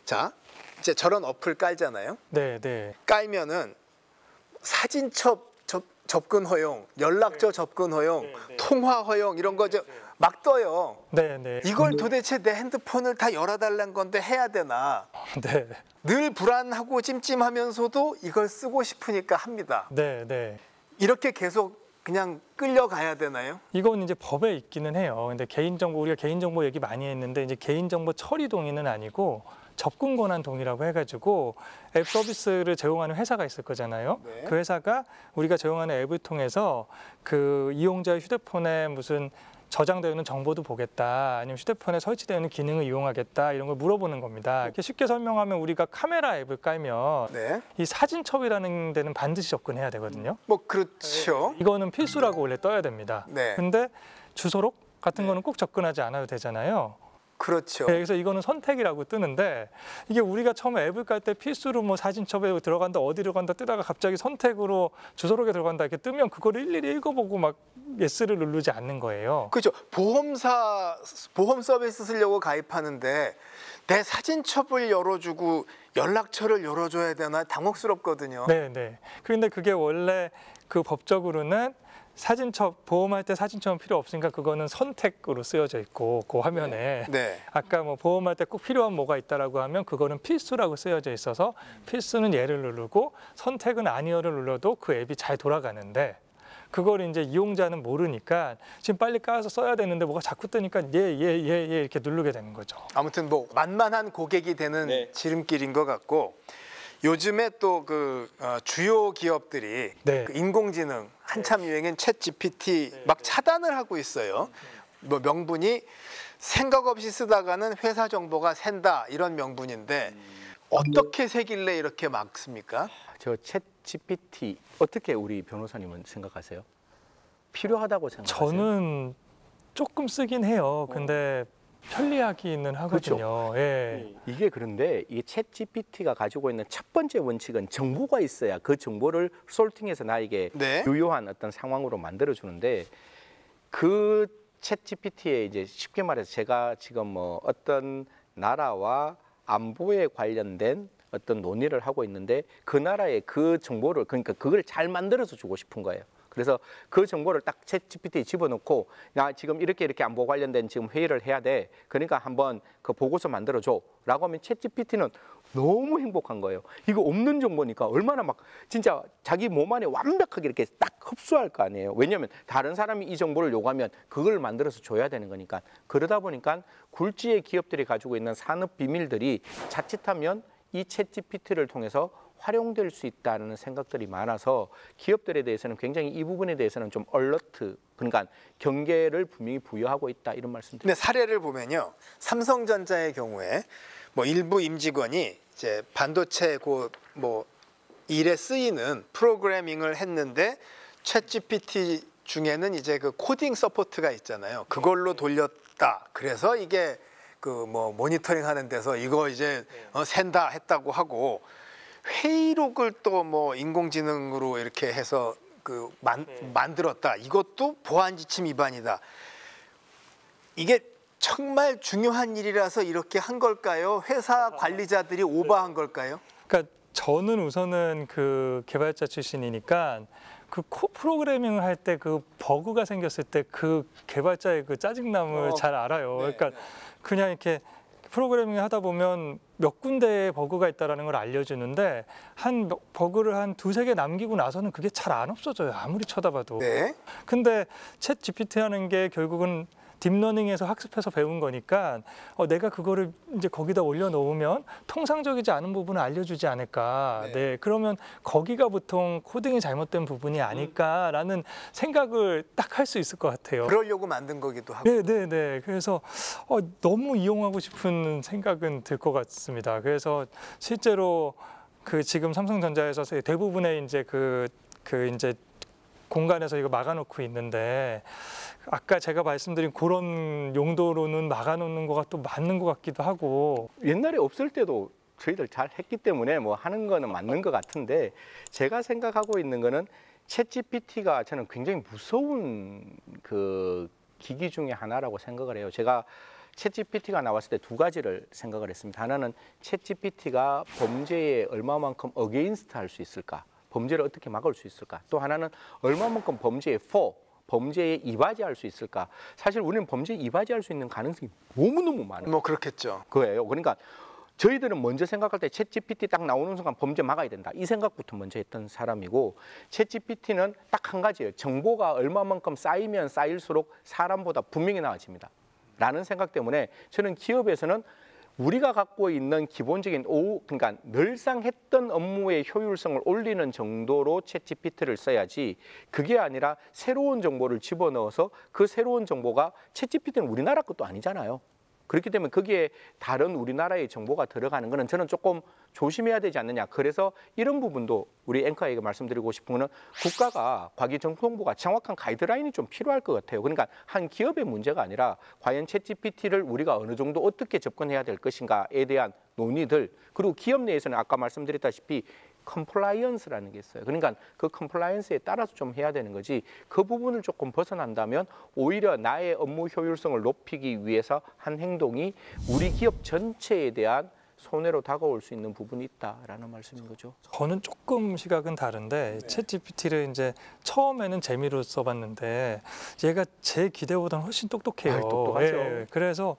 자, 이제 저런 어플 깔잖아요. 깔면은 사진첩 접근 허용, 연락처 접근 허용, 통화 허용 이런 거 막 떠요. 이걸 도대체 내 핸드폰을 다 열어달라는 건데 해야 되나? 늘 불안하고 찜찜하면서도 이걸 쓰고 싶으니까 합니다. 이렇게 계속 그냥 끌려가야 되나요? 이건 이제 법에 있기는 해요. 근데 개인정보, 우리가 개인정보 얘기 많이 했는데 이제 개인정보 처리 동의는 아니고 접근 권한 동의라고 해가지고 앱 서비스를 제공하는 회사가 있을 거잖아요. 그 회사가 우리가 제공하는 앱을 통해서 그 이용자의 휴대폰에 무슨 저장되어 있는 정보도 보겠다, 아니면 휴대폰에 설치되어 있는 기능을 이용하겠다, 이런 걸 물어보는 겁니다. 쉽게 설명하면 우리가 카메라 앱을 깔면 이 사진첩이라는 데는 반드시 접근해야 되거든요. 뭐 그렇죠. 이거는 필수라고 원래 떠야 됩니다. 근데 주소록 같은 거는 꼭 접근하지 않아도 되잖아요. 그렇죠. 그래서 이거는 선택이라고 뜨는데, 이게 우리가 처음에 앱을 깔 때 필수로 뭐 사진첩에 들어간다, 어디로 간다 뜨다가 갑자기 선택으로 주소록에 들어간다 이렇게 뜨면 그거를 일일이 읽어보고 막 예스를 누르지 않는 거예요. 그렇죠. 보험 서비스 쓰려고 가입하는데 내 사진첩을 열어주고 연락처를 열어줘야 되나 당혹스럽거든요. 그런데 그게 원래 그 법적으로는 사진첩, 보험할 때 사진첩은 필요 없으니까 그거는 선택으로 쓰여져 있고, 그 화면에 아까 뭐 보험할 때 꼭 필요한 뭐가 있다라고 하면 그거는 필수라고 쓰여져 있어서 필수는 예를 누르고 선택은 아니어를 눌러도 그 앱이 잘 돌아가는데, 그걸 이제 이용자는 모르니까 지금 빨리 깔아서 써야 되는데 뭐가 자꾸 뜨니까 예 이렇게 누르게 되는 거죠. 아무튼 뭐 만만한 고객이 되는 네. 지름길인 것 같고 요즘에 또 그 주요 기업들이 네. 그 인공지능 한참 유행인 챗 GPT 막 차단을 하고 있어요. 뭐 명분이 생각 없이 쓰다가는 회사 정보가 샌다 이런 명분인데 어떻게 새길래 이렇게 막습니까? 저 챗 GPT 어떻게 우리 변호사님은 생각하세요? 필요하다고 생각하세요? 저는 조금 쓰긴 해요. 근데 편리하기는 하거든요. 예. 이게 그런데 이 챗 GPT가 가지고 있는 첫 번째 원칙은 정보가 있어야 그 정보를 솔팅해서 나에게 네. 유효한 어떤 상황으로 만들어 주는데 그 챗 GPT에 이제 쉽게 말해서 제가 지금 뭐 어떤 나라와 안보에 관련된 어떤 논의를 하고 있는데 그 나라의 그 정보를 그러니까 그걸 잘 만들어서 주고 싶은 거예요. 그래서 그 정보를 딱 챗 GPT에 집어넣고 나 지금 이렇게 안보 관련된 지금 회의를 해야 돼. 그러니까 한번 그 보고서 만들어줘. 라고 하면 챗 GPT는 너무 행복한 거예요. 이거 없는 정보니까 얼마나 막 진짜 자기 몸 안에 완벽하게 이렇게 딱 흡수할 거 아니에요. 왜냐하면 다른 사람이 이 정보를 요구하면 그걸 만들어서 줘야 되는 거니까. 그러다 보니까 굴지의 기업들이 가지고 있는 산업 비밀들이 자칫하면 이 챗 GPT를 통해서 활용될 수 있다는 생각들이 많아서 기업들에 대해서는 굉장히 이 부분에 대해서는 좀 얼러트, 그러니까 경계를 분명히 부여하고 있다 이런 말씀드립니다. 근데 사례를 보면요, 삼성전자의 경우에 뭐 일부 임직원이 이제 반도체 뭐 일에 쓰이는 프로그래밍을 했는데 챗 GPT 중에는 이제 그 코딩 서포트가 있잖아요. 그걸로 돌렸다. 그래서 이게 그 뭐 모니터링 하는 데서 이거 이제 샌다 했다고 하고. 회의록을 또 뭐 인공지능으로 이렇게 해서 그 만들었다. 이것도 보안 지침 위반이다. 이게 정말 중요한 일이라서 이렇게 한 걸까요? 회사 관리자들이 오버한 걸까요? 그러니까 저는 우선은 그 개발자 출신이니까 그 프로그래밍을 할 때 그 버그가 생겼을 때 그 개발자의 그 짜증남을 잘 알아요. 그러니까 그냥 이렇게 프로그래밍을 하다 보면 몇 군데에 버그가 있다는 걸 알려주는데 버그를 한 두세 개 남기고 나서는 그게 잘 안 없어져요. 아무리 쳐다봐도. 네. 근데 챗 GPT 하는 게 결국은 딥러닝에서 학습해서 배운 거니까 내가 그거를 이제 거기다 올려놓으면 통상적이지 않은 부분을 알려주지 않을까. 네. 그러면 거기가 보통 코딩이 잘못된 부분이 아닐까라는 생각을 딱 할 수 있을 것 같아요. 그러려고 만든 거기도 하고. 네. 그래서 너무 이용하고 싶은 생각은 들 것 같습니다. 그래서 실제로 그 지금 삼성전자에서 대부분의 이제 그 이제 공간에서 이거 막아놓고 있는데 아까 제가 말씀드린 그런 용도로는 막아놓는 거가 또 맞는 것 같기도 하고. 옛날에 없을 때도 저희들 잘 했기 때문에 뭐 하는 거는 맞는 것 같은데 제가 생각하고 있는 거는 챗 GPT가 저는 굉장히 무서운 그 기기 중에 하나라고 생각을 해요. 제가 챗 GPT가 나왔을 때 두 가지를 생각을 했습니다. 하나는 챗 GPT가 범죄에 얼마만큼 어게인스트 할 수 있을까? 범죄를 어떻게 막을 수 있을까? 또 하나는 얼마만큼 범죄에 이바지할 수 있을까? 사실 우리는 범죄에 이바지할 수 있는 가능성이 너무너무 많아요. 뭐 그렇겠죠. 그거예요. 그러니까 저희들은 먼저 생각할 때 챗 GPT 딱 나오는 순간 범죄 막아야 된다. 이 생각부터 먼저 했던 사람이고 챗 GPT는 딱 한 가지예요. 정보가 얼마만큼 쌓이면 쌓일수록 사람보다 분명히 나아집니다. 라는 생각 때문에 저는 기업에서는 우리가 갖고 있는 기본적인 그러니까 늘상 했던 업무의 효율성을 올리는 정도로 챗 GPT를 써야지 그게 아니라 새로운 정보를 집어넣어서 그 새로운 정보가 챗 GPT는 우리나라 것도 아니잖아요. 그렇기 때문에 거기에 다른 우리나라의 정보가 들어가는 거는 저는 조금 조심해야 되지 않느냐. 그래서 이런 부분도 우리 앵커에게 말씀드리고 싶은 거는 국가가 과기정통부가 정확한 가이드라인이 좀 필요할 것 같아요. 그러니까 한 기업의 문제가 아니라 과연 챗 GPT를 우리가 어느 정도 어떻게 접근해야 될 것인가에 대한 논의들, 그리고 기업 내에서는 아까 말씀드렸다시피 컴플라이언스라는 게 있어요. 그러니까 그 컴플라이언스에 따라서 좀 해야 되는 거지 그 부분을 조금 벗어난다면 오히려 나의 업무 효율성을 높이기 위해서 한 행동이 우리 기업 전체에 대한 손해로 다가올 수 있는 부분이 있다라는 말씀인 거죠. 저는 조금 시각은 다른데 챗 GPT를 이제 처음에는 재미로 써봤는데 얘가 제 기대보다는 훨씬 똑똑해요. 똑똑하죠. 예, 그래서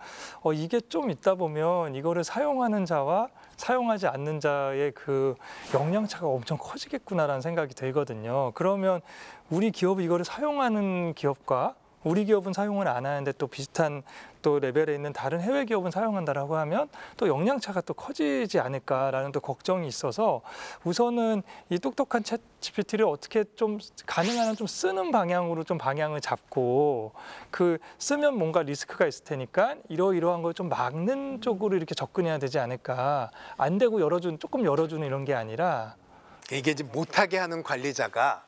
이게 좀 있다 보면 이거를 사용하는 자와 사용하지 않는 자의 그 역량차가 엄청 커지겠구나라는 생각이 들거든요. 그러면 우리 기업이 이거를 사용하는 기업과 우리 기업은 사용을 안 하는데 또 비슷한 또 레벨에 있는 다른 해외 기업은 사용한다라고 하면 또 역량차가 또 커지지 않을까라는 또 걱정이 있어서 우선은 이 똑똑한 챗 GPT를 어떻게 좀 가능한 한 좀 쓰는 방향으로 좀 방향을 잡고 그 쓰면 뭔가 리스크가 있을 테니까 이러이러한 걸 좀 막는 쪽으로 이렇게 접근해야 되지 않을까. 안 되고 조금 열어주는 이런 게 아니라 이게 이제 못하게 하는 관리자가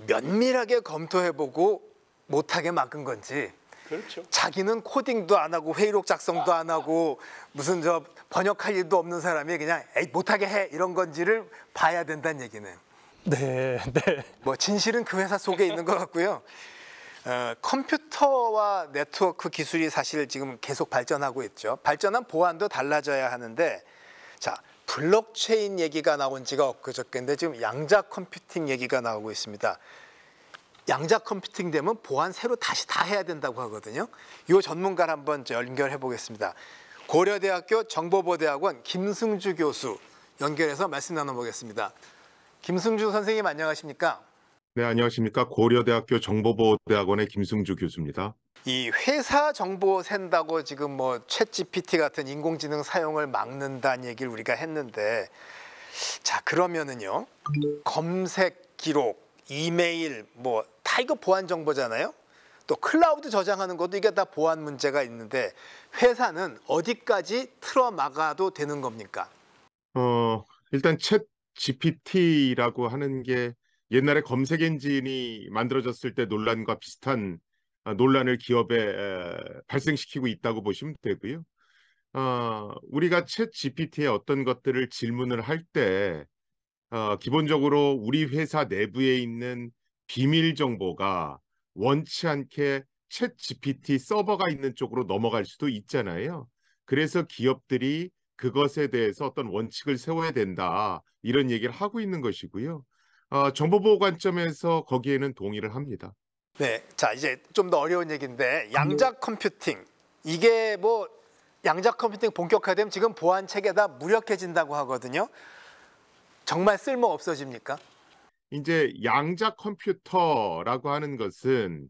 면밀하게 검토해보고 못하게 막은 건지 그렇죠. 자기는 코딩도 안 하고 회의록 작성도 안 하고 무슨 저 번역할 일도 없는 사람이 그냥 에이 못하게 해 이런 건지를 봐야 된다는 얘기는. 네. 뭐 진실은 그 회사 속에 있는 것 같고요. 컴퓨터와 네트워크 기술이 사실 지금 계속 발전하고 있죠. 발전한 보안도 달라져야 하는데 자 블록체인 얘기가 나온 지가 엊그저께인데 지금 양자 컴퓨팅 얘기가 나오고 있습니다. 양자 컴퓨팅 되면 보안 새로 다시 다 해야 된다고 하거든요. 이 전문가를 한번 연결해 보겠습니다. 고려대학교 정보보대학원 김승주 교수 연결해서 말씀 나눠보겠습니다. 김승주 선생님 안녕하십니까? 네, 안녕하십니까. 고려대학교 정보보대학원의 김승주 교수입니다. 이 회사 정보 샌다고 지금 뭐 챗 GPT 같은 인공지능 사용을 막는다는 얘기를 우리가 했는데 자 그러면은요 검색 기록 이메일 뭐 다 이거 보안 정보잖아요. 또 클라우드 저장하는 것도 이게 다 보안 문제가 있는데 회사는 어디까지 틀어 막아도 되는 겁니까? 일단 챗 GPT라고 하는 게 옛날에 검색 엔진이 만들어졌을 때 논란과 비슷한 논란을 기업에 발생시키고 있다고 보시면 되고요. 우리가 챗 GPT에 어떤 것들을 질문을 할 때 기본적으로 우리 회사 내부에 있는 비밀 정보가 원치 않게 챗 GPT 서버가 있는 쪽으로 넘어갈 수도 있잖아요. 그래서 기업들이 그것에 대해서 어떤 원칙을 세워야 된다 이런 얘기를 하고 있는 것이고요. 정보보호 관점에서 거기에는 동의를 합니다. 네, 자 이제 좀 더 어려운 얘기인데 양자 컴퓨팅 이게 뭐 양자 컴퓨팅 본격화되면 지금 보안 체계다 무력해진다고 하거든요. 정말 쓸모 없어집니까? 이제 양자 컴퓨터라고 하는 것은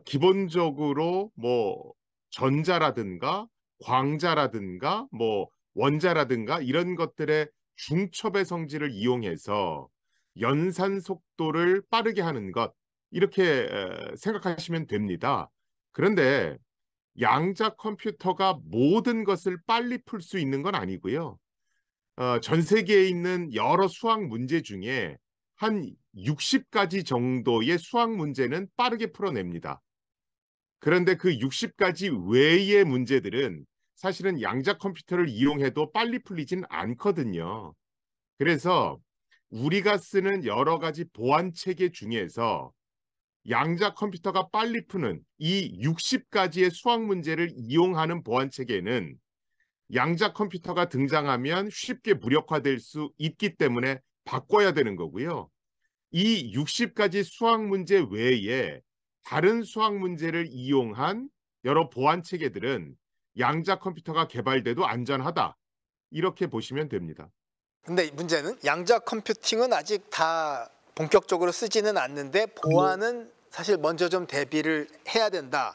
기본적으로 뭐 전자라든가 광자라든가 뭐 원자라든가 이런 것들의 중첩의 성질을 이용해서 연산 속도를 빠르게 하는 것 이렇게 생각하시면 됩니다. 그런데 양자 컴퓨터가 모든 것을 빨리 풀 수 있는 건 아니고요. 전 세계에 있는 여러 수학 문제 중에 한 60가지 정도의 수학 문제는 빠르게 풀어냅니다. 그런데 그 60가지 외의 문제들은 사실은 양자 컴퓨터를 이용해도 빨리 풀리진 않거든요. 그래서 우리가 쓰는 여러 가지 보안 체계 중에서 양자 컴퓨터가 빨리 푸는 이 60가지의 수학 문제를 이용하는 보안 체계는 양자 컴퓨터가 등장하면 쉽게 무력화될 수 있기 때문에 바꿔야 되는 거고요. 이 60가지 수학 문제 외에 다른 수학 문제를 이용한 여러 보안 체계들은 양자 컴퓨터가 개발돼도 안전하다. 이렇게 보시면 됩니다. 근데 문제는 양자 컴퓨팅은 아직 다 본격적으로 쓰지는 않는데 보안은 사실 먼저 좀 대비를 해야 된다.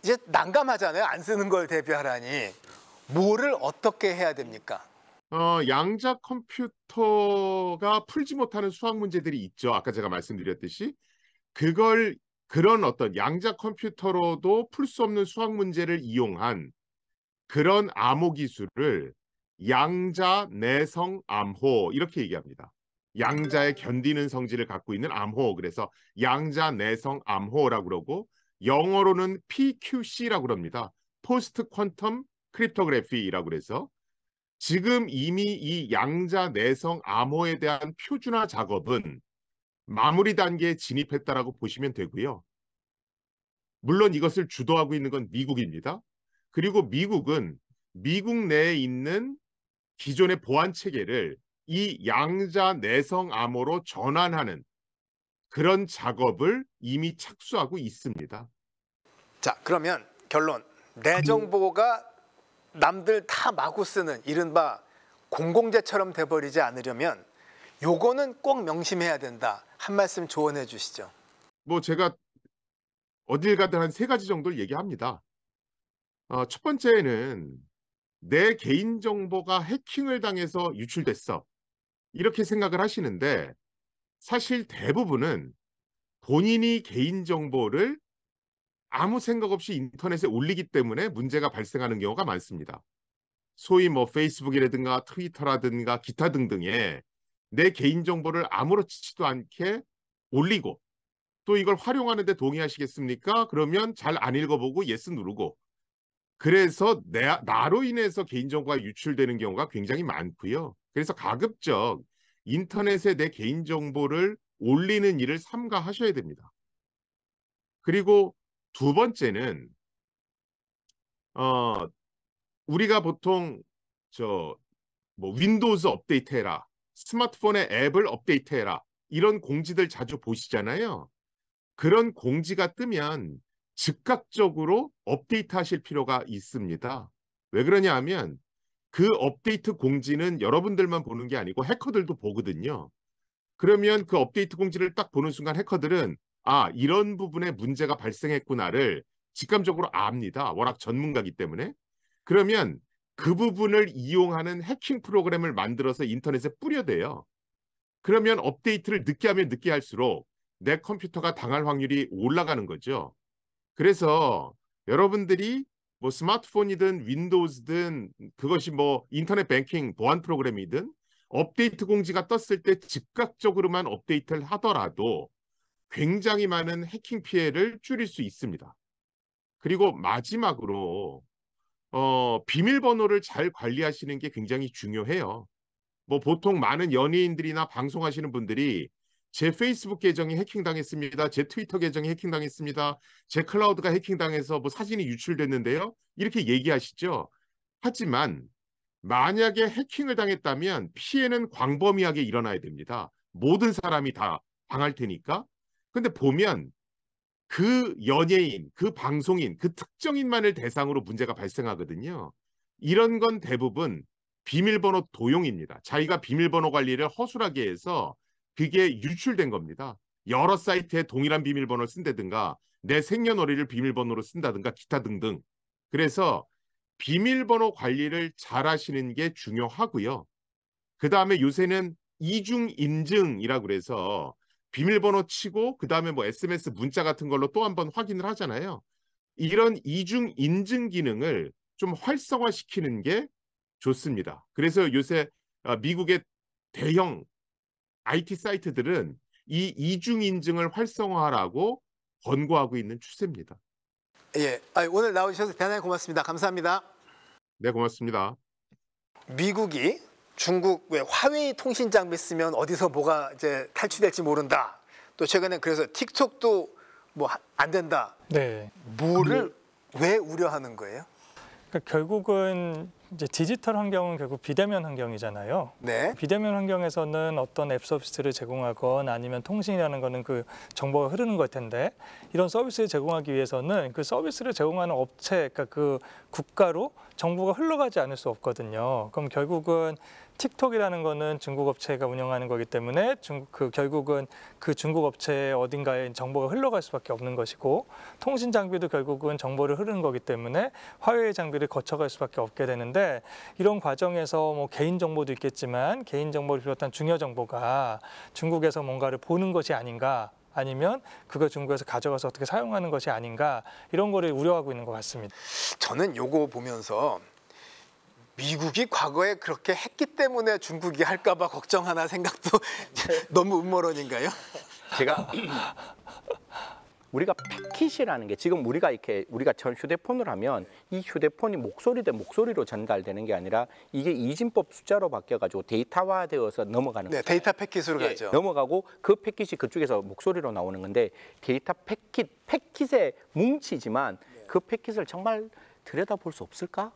이제 난감하잖아요. 안 쓰는 걸 대비하라니. 뭐를 어떻게 해야 됩니까? 양자 컴퓨터가 풀지 못하는 수학 문제들이 있죠. 아까 제가 말씀드렸듯이 그런 어떤 양자 컴퓨터로도 풀 수 없는 수학 문제를 이용한 그런 암호 기술을 양자 내성 암호 이렇게 얘기합니다. 양자에 견디는 성질을 갖고 있는 암호. 그래서 양자 내성 암호라고 그러고 영어로는 PQC라고 그럽니다. 포스트 퀀텀 크립토그래피라고 그래서 지금 이미 이 양자 내성 암호에 대한 표준화 작업은 마무리 단계에 진입했다라고 보시면 되고요. 물론 이것을 주도하고 있는 건 미국입니다. 그리고 미국은 미국 내에 있는 기존의 보안 체계를 이 양자 내성 암호로 전환하는 그런 작업을 이미 착수하고 있습니다. 자, 그러면 결론. 내 정보가 남들 다 마구 쓰는 이른바 공공재처럼 돼버리지 않으려면 요거는 꼭 명심해야 된다. 한 말씀 조언해 주시죠. 뭐 제가 어딜 가든 한 3가지 정도를 얘기합니다. 첫 번째는 내 개인정보가 해킹을 당해서 유출됐어. 이렇게 생각을 하시는데 사실 대부분은 본인이 개인정보를 아무 생각 없이 인터넷에 올리기 때문에 문제가 발생하는 경우가 많습니다. 소위 뭐 페이스북이라든가 트위터라든가 기타 등등에 내 개인정보를 아무렇지도 않게 올리고 또 이걸 활용하는데 동의하시겠습니까? 그러면 잘 안 읽어보고 예스 누르고 그래서 나로 인해서 개인정보가 유출되는 경우가 굉장히 많고요. 그래서 가급적 인터넷에 내 개인정보를 올리는 일을 삼가하셔야 됩니다. 그리고 두 번째는 우리가 보통 뭐 윈도우즈 업데이트해라, 스마트폰의 앱을 업데이트해라 이런 공지들 자주 보시잖아요. 그런 공지가 뜨면 즉각적으로 업데이트 하실 필요가 있습니다. 왜 그러냐 하면 그 업데이트 공지는 여러분들만 보는 게 아니고 해커들도 보거든요. 그러면 그 업데이트 공지를 딱 보는 순간 해커들은 아, 이런 부분에 문제가 발생했구나를 직감적으로 압니다. 워낙 전문가이기 때문에. 그러면 그 부분을 이용하는 해킹 프로그램을 만들어서 인터넷에 뿌려대요. 그러면 업데이트를 늦게 하면 늦게 할수록 내 컴퓨터가 당할 확률이 올라가는 거죠. 그래서 여러분들이 뭐 스마트폰이든 윈도우즈든 그것이 뭐 인터넷 뱅킹 보안 프로그램이든 업데이트 공지가 떴을 때 즉각적으로만 업데이트를 하더라도 굉장히 많은 해킹 피해를 줄일 수 있습니다. 그리고 마지막으로 비밀번호를 잘 관리하시는 게 굉장히 중요해요. 뭐 보통 많은 연예인들이나 방송하시는 분들이 제 페이스북 계정이 해킹당했습니다. 제 트위터 계정이 해킹당했습니다. 제 클라우드가 해킹당해서 뭐 사진이 유출됐는데요. 이렇게 얘기하시죠. 하지만 만약에 해킹을 당했다면 피해는 광범위하게 일어나야 됩니다. 모든 사람이 다 당할 테니까. 근데 보면 그 연예인, 그 방송인, 그 특정인만을 대상으로 문제가 발생하거든요. 이런 건 대부분 비밀번호 도용입니다. 자기가 비밀번호 관리를 허술하게 해서 그게 유출된 겁니다. 여러 사이트에 동일한 비밀번호를 쓴다든가 내 생년월일을 비밀번호로 쓴다든가 기타 등등. 그래서 비밀번호 관리를 잘 하시는 게 중요하고요. 그 다음에 요새는 이중인증이라고 그래서 비밀번호 치고 그 다음에 뭐 SMS 문자 같은 걸로 또 한 번 확인을 하잖아요. 이런 이중인증 기능을 좀 활성화시키는 게 좋습니다. 그래서 요새 미국의 대형 IT 사이트들은 이 이중인증을 활성화하라고 권고하고 있는 추세입니다. 예, 오늘 나오셔서 대단히 고맙습니다. 감사합니다. 네, 고맙습니다. 미국이 중국 왜 화웨이 통신 장비 쓰면 어디서 뭐가 이제 탈취될지 모른다. 또 최근에 그래서 틱톡도 뭐 안 된다. 네. 뭐를 왜 우려하는 거예요? 그러니까 결국은 이제 디지털 환경은 결국 비대면 환경이잖아요. 네. 비대면 환경에서는 어떤 앱 서비스를 제공하건 아니면 통신이라는 거는 그 정보가 흐르는 걸 텐데 이런 서비스를 제공하기 위해서는 그 서비스를 제공하는 업체, 그러니까 그 국가로 정보가 흘러가지 않을 수 없거든요. 그럼 결국은 틱톡이라는 거는 중국 업체가 운영하는 거기 때문에 결국은 그 중국 업체 어딘가에 정보가 흘러갈 수밖에 없는 것이고 통신 장비도 결국은 정보를 흐르는 거기 때문에 화웨이 장비를 거쳐갈 수밖에 없게 되는데 이런 과정에서 뭐 개인 정보도 있겠지만 개인 정보를 비롯한 중요 정보가 중국에서 뭔가를 보는 것이 아닌가 아니면 그걸 중국에서 가져가서 어떻게 사용하는 것이 아닌가 이런 거를 우려하고 있는 것 같습니다. 저는 요거 보면서 미국이 과거에 그렇게 했기 때문에 중국이 할까 봐 걱정하나 생각도 너무 음모론인가요? 우리가 패킷이라는 게 지금 우리가 전 휴대폰을 하면 이 휴대폰이 목소리 대 목소리로 전달되는 게 아니라 이게 이진법 숫자로 바뀌어가지고 데이터화되어서 넘어가는 거죠. 네, 데이터 패킷으로 가죠. 넘어가고 그 패킷이 그쪽에서 목소리로 나오는 건데 데이터 패킷에 뭉치지만 그 패킷을 정말 들여다볼 수 없을까?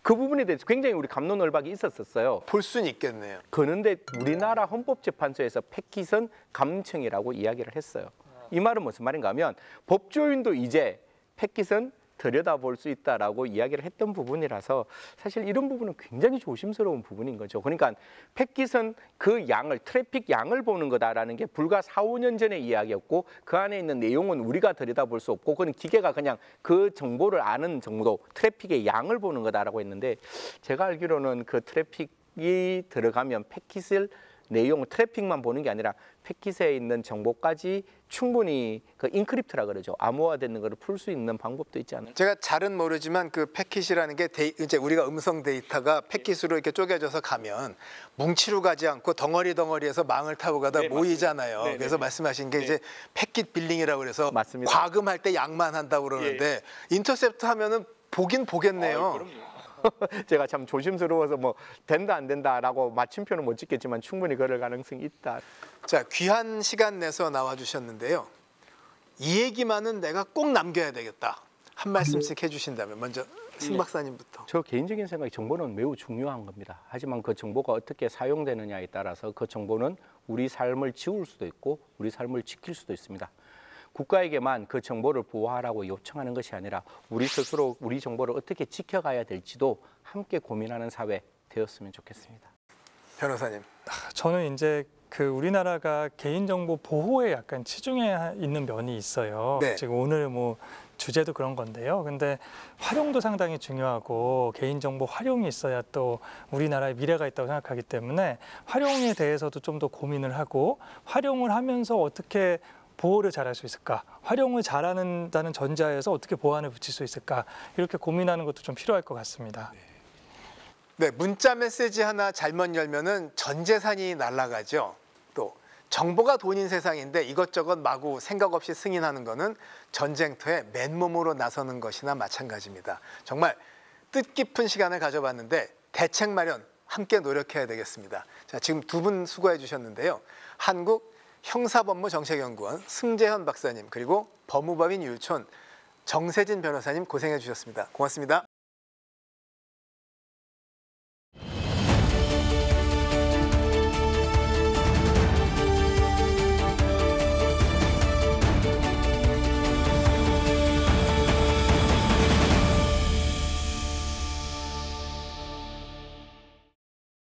그 부분에 대해서 굉장히 우리 갑론을박이 있었어요. 볼 수는 있겠네요. 그런데 우리나라 헌법재판소에서 패킷은 감청이라고 이야기를 했어요. 이 말은 무슨 말인가 하면 법조인도 이제 패킷은 들여다볼 수 있다라고 이야기를 했던 부분이라서 사실 이런 부분은 굉장히 조심스러운 부분인 거죠. 그러니까 패킷은 그 양을, 트래픽 양을 보는 거다라는 게 불과 4, 5년 전의 이야기였고 그 안에 있는 내용은 우리가 들여다볼 수 없고 그건 기계가 그냥 그 정보를 아는 정도, 트래픽의 양을 보는 거다라고 했는데 제가 알기로는 그 트래픽이 들어가면 패킷을 내용, 트래픽만 보는 게 아니라 패킷에 있는 정보까지 충분히 그 인크립트라 그러죠. 암호화되는 거를 풀 수 있는 방법도 있지 않을까. 제가 잘은 모르지만 그 패킷이라는 게 이제 우리가 음성 데이터가 패킷으로 이렇게 쪼개져서 가면 뭉치로 가지 않고 덩어리에서 망을 타고 가다 네, 모이잖아요. 네, 그래서 네. 말씀하신 게 이제 패킷 빌링이라고 그래서 맞습니다. 과금할 때 양만 한다고 그러는데 인터셉트 하면은 보긴 보겠네요. 제가 참 조심스러워서 뭐 된다 안 된다라고 마침표는 못 찍겠지만 충분히 그럴 가능성이 있다. 자, 귀한 시간 내서 나와 주셨는데요. 이 얘기만은 내가 꼭 남겨야 되겠다. 한 말씀씩 해주신다면 먼저 신 박사님부터. 저 개인적인 생각에 정보는 매우 중요한 겁니다. 하지만 그 정보가 어떻게 사용되느냐에 따라서 그 정보는 우리 삶을 지울 수도 있고 우리 삶을 지킬 수도 있습니다. 국가에게만 그 정보를 보호하라고 요청하는 것이 아니라 우리 스스로 우리 정보를 어떻게 지켜가야 될지도 함께 고민하는 사회 되었으면 좋겠습니다. 변호사님. 저는 이제 그 우리나라가 개인정보 보호에 약간 치중해 있는 면이 있어요. 네. 지금 오늘 뭐 주제도 그런 건데요. 근데 활용도 상당히 중요하고 개인정보 활용이 있어야 또 우리나라의 미래가 있다고 생각하기 때문에 활용에 대해서도 좀 더 고민을 하고 활용을 하면서 어떻게 보호를 잘할 수 있을까? 활용을 잘한다는 전제하에서 어떻게 보완을 붙일 수 있을까? 이렇게 고민하는 것도 좀 필요할 것 같습니다. 네, 문자 메시지 하나 잘못 열면은 전 재산이 날아가죠. 또 정보가 돈인 세상인데 이것저것 마구 생각 없이 승인하는 거는 전쟁터에 맨몸으로 나서는 것이나 마찬가지입니다. 정말 뜻깊은 시간을 가져봤는데 대책 마련 함께 노력해야 되겠습니다. 자, 지금 두 분 수고해 주셨는데요. 한국 형사법무정책연구원 승재현 박사님 그리고 법무법인 율촌 정세진 변호사님 고생해 주셨습니다. 고맙습니다.